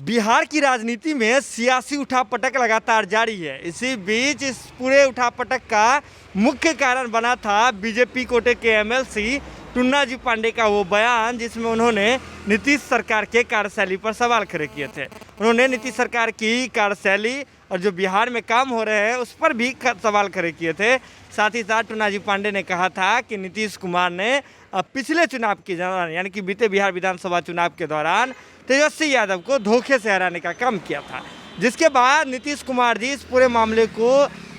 बिहार की राजनीति में सियासी उठापटक लगातार जारी है। इसी बीच इस पूरे उठापटक का मुख्य कारण बना था बीजेपी कोटे के एमएलसी टुन्ना जी पांडे का वो बयान, जिसमें उन्होंने नीतीश सरकार के कार्यशैली पर सवाल खड़े किए थे। उन्होंने नीतीश सरकार की कार्यशैली और जो बिहार में काम हो रहे हैं उस पर भी सवाल खड़े किए थे। साथ ही साथ टुन्ना जी पांडे ने कहा था कि नीतीश कुमार ने पिछले चुनाव के दौरान, यानी कि बीते बिहार विधानसभा चुनाव के दौरान तेजस्वी यादव को धोखे से हराने का काम किया था। जिसके बाद नीतीश कुमार जी इस पूरे मामले को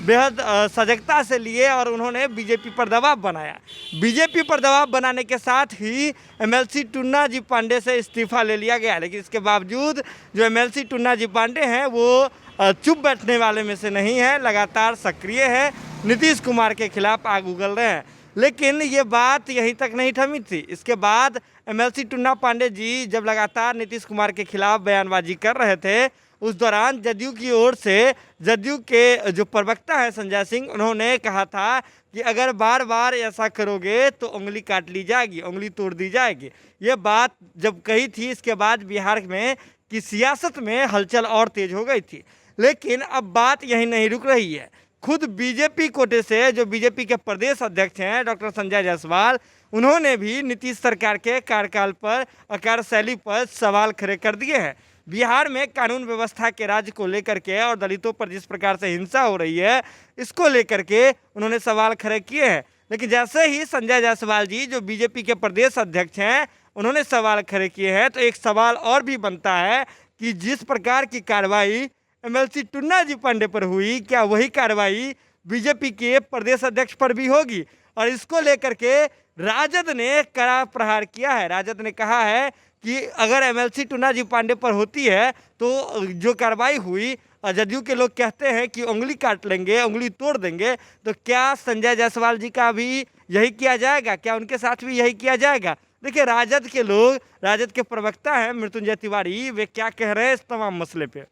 बेहद सजगता से लिए और उन्होंने बीजेपी पर दबाव बनाया। बीजेपी पर दबाव बनाने के साथ ही एमएलसी टुन्ना जी पांडे से इस्तीफा ले लिया गया। लेकिन इसके बावजूद जो एमएलसी टुन्ना जी पांडे हैं वो चुप बैठने वाले में से नहीं है, लगातार सक्रिय है, नीतीश कुमार के खिलाफ आग उगल रहे हैं। लेकिन ये बात यहीं तक नहीं थमी थी। इसके बाद एमएलसी टुन्ना पांडे जी जब लगातार नीतीश कुमार के खिलाफ बयानबाजी कर रहे थे, उस दौरान जदयू की ओर से जदयू के जो प्रवक्ता हैं संजय सिंह, उन्होंने कहा था कि अगर बार बार ऐसा करोगे तो उंगली काट ली जाएगी, उंगली तोड़ दी जाएगी। ये बात जब कही थी, इसके बाद बिहार में की सियासत में हलचल और तेज हो गई थी। लेकिन अब बात यहीं नहीं रुक रही है। खुद बीजेपी कोटे से जो बीजेपी के प्रदेश अध्यक्ष हैं डॉक्टर संजय जायसवाल, उन्होंने भी नीतीश सरकार के कार्यकाल पर और कार्यशैली पर सवाल खड़े कर दिए हैं। बिहार में कानून व्यवस्था के राज्य को लेकर के और दलितों पर जिस प्रकार से हिंसा हो रही है, इसको लेकर के उन्होंने सवाल खड़े किए हैं। लेकिन जैसे ही संजय जायसवाल जी जो बीजेपी के प्रदेश अध्यक्ष हैं, उन्होंने सवाल खड़े किए हैं, तो एक सवाल और भी बनता है कि जिस प्रकार की कार्रवाई एमएलसी टुन्ना जी पांडे पर हुई, क्या वही कार्रवाई बीजेपी के प्रदेश अध्यक्ष पर भी होगी? और इसको लेकर के राजद ने कड़ा प्रहार किया है। राजद ने कहा है कि अगर एमएलसी टुन्ना जी पांडे पर होती है तो जो कार्रवाई हुई, जदयू के लोग कहते हैं कि उंगली काट लेंगे, उंगली तोड़ देंगे, तो क्या संजय जायसवाल जी का भी यही किया जाएगा? क्या उनके साथ भी यही किया जाएगा? देखिए, राजद के लोग, राजद के प्रवक्ता हैं मृत्युंजय तिवारी, वे क्या कह रहे हैं इस तमाम मसले पे।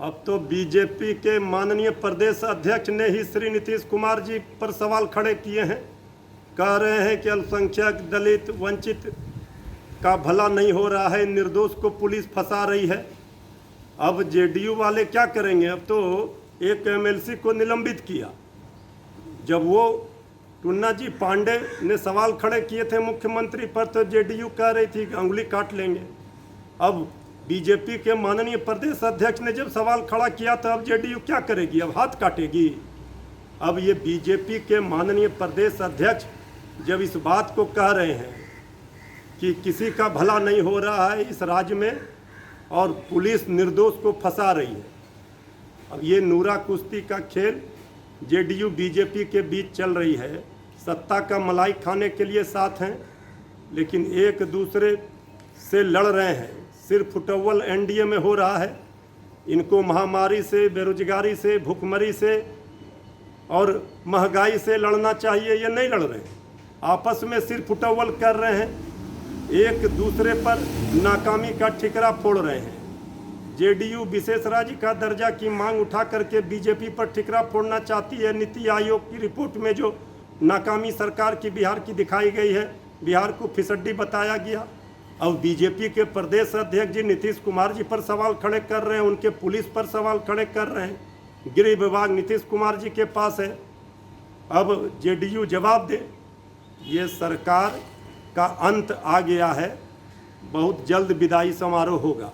अब तो बीजेपी के माननीय प्रदेश अध्यक्ष ने ही श्री नीतीश कुमार जी पर सवाल खड़े किए हैं। कह रहे हैं कि अल्पसंख्यक, दलित, वंचित का भला नहीं हो रहा है, निर्दोष को पुलिस फंसा रही है। अब जेडीयू वाले क्या करेंगे? अब तो एक एमएलसी को निलंबित किया। जब वो टुन्ना जी पांडे ने सवाल खड़े किए थे मुख्यमंत्री पर, तो जेडीयू कह रही थी कि उंगली काट लेंगे। अब बीजेपी के माननीय प्रदेश अध्यक्ष ने जब सवाल खड़ा किया, तो अब जेडीयू क्या करेगी? अब हाथ काटेगी। अब ये बीजेपी के माननीय प्रदेश अध्यक्ष जब इस बात को कह रहे हैं कि किसी का भला नहीं हो रहा है इस राज्य में और पुलिस निर्दोष को फंसा रही है, अब ये नूरा कुश्ती का खेल जेडीयू बीजेपी के बीच चल रही है। सत्ता का मलाई खाने के लिए साथ हैं, लेकिन एक दूसरे से लड़ रहे हैं। सिर्फ फुटअव्वल एनडीए में हो रहा है। इनको महामारी से, बेरोजगारी से, भुखमरी से और महंगाई से लड़ना चाहिए, ये नहीं लड़ रहे हैं। आपस में सिर्फ फुटअव्वल कर रहे हैं, एक दूसरे पर नाकामी का ठिकरा फोड़ रहे हैं। जेडीयू विशेष राज्य का दर्जा की मांग उठा करके बीजेपी पर ठिकरा फोड़ना चाहती है। नीति आयोग की रिपोर्ट में जो नाकामी सरकार की बिहार की दिखाई गई है, बिहार को फिसड्डी बताया गया। अब बीजेपी के प्रदेश अध्यक्ष जी नीतीश कुमार जी पर सवाल खड़े कर रहे हैं, उनके पुलिस पर सवाल खड़े कर रहे हैं। गृह विभाग नीतीश कुमार जी के पास है। अब जेडीयू जवाब दे। ये सरकार का अंत आ गया है। बहुत जल्द विदाई समारोह होगा।